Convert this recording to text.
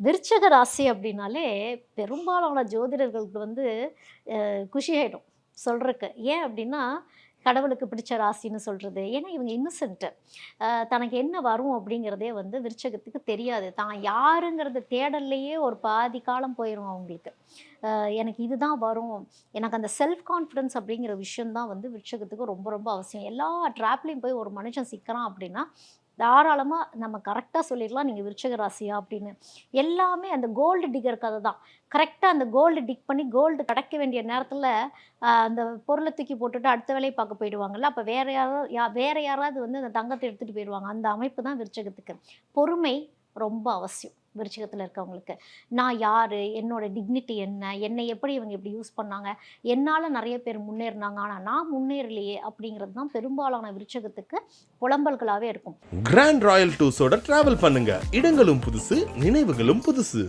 விருச்சக ராசி அப்படின்னாலே பெரும்பாலான ஜோதிடர்களுக்கு குஷி ஆயிடும் சொல்றக்கு. ஏன் அப்படின்னா, கடவுளுக்கு பிடிச்ச ராசின்னு சொல்றது. ஏன்னா இவங்க இன்னசென்ட்டு. தனக்கு என்ன வரும் அப்படிங்கிறதே விருச்சகத்துக்கு தெரியாது. தான் யாருங்கிறத தேடல்லையே ஒரு பாதி காலம் போயிரும் அவங்களுக்கு. எனக்கு இதுதான் வரும். எனக்கு அந்த செல்ஃப் கான்ஃபிடன்ஸ் அப்படிங்கிற விஷயம் தான் விருச்சகத்துக்கு ரொம்ப ரொம்ப அவசியம். எல்லா ட்ராப்லயும் போய் ஒரு மனுஷன் சிக்கிறான் அப்படின்னா, தாராளமா நம்ம கரெக்ட்டா சொல்லிடலாம், நீங்க விருச்சிக ராசியா அப்படின்னு. எல்லாமே அந்த கோல்டு டிகர் கத தான். கரெக்ட்டா அந்த கோல்டு டிக் பண்ணி கோல்டு கிடைக்க வேண்டிய நேரத்தில, அந்த பொருள தூக்கி போட்டுட்டு அடுத்த வேலைய பார்க்க போயிடுவாங்கல்ல. அப்ப வேற யாராவது அந்த தங்கத்த எடுத்துட்டு போயிருவாங்க. அந்த அமைப்பு தான் விருச்சிகத்துக்கு. பொறுமை ரொம்ப அவசியம். விருச்சிகத்தில இருக்கவங்களுக்கு. நான் யாரு? என்னோட டிக்னிட்டி என்ன? என்னை எப்படி இவங்க இப்படி யூஸ் பண்ணாங்க? என்னால நெறைய பேர் முன்னேறுனாங்க. ஆனா நான் முன்னேறலையே! அப்படிங்கிறது தான் பெரும்பாலான விருச்சகத்துக்கு புலம்பல்களாவே இருக்கும். கிராண்ட் ராயல் டூர்ஸோட டிராவல் பண்ணுங்க. இடங்களும் புதுசு, நினைவுகளும் புதுசு.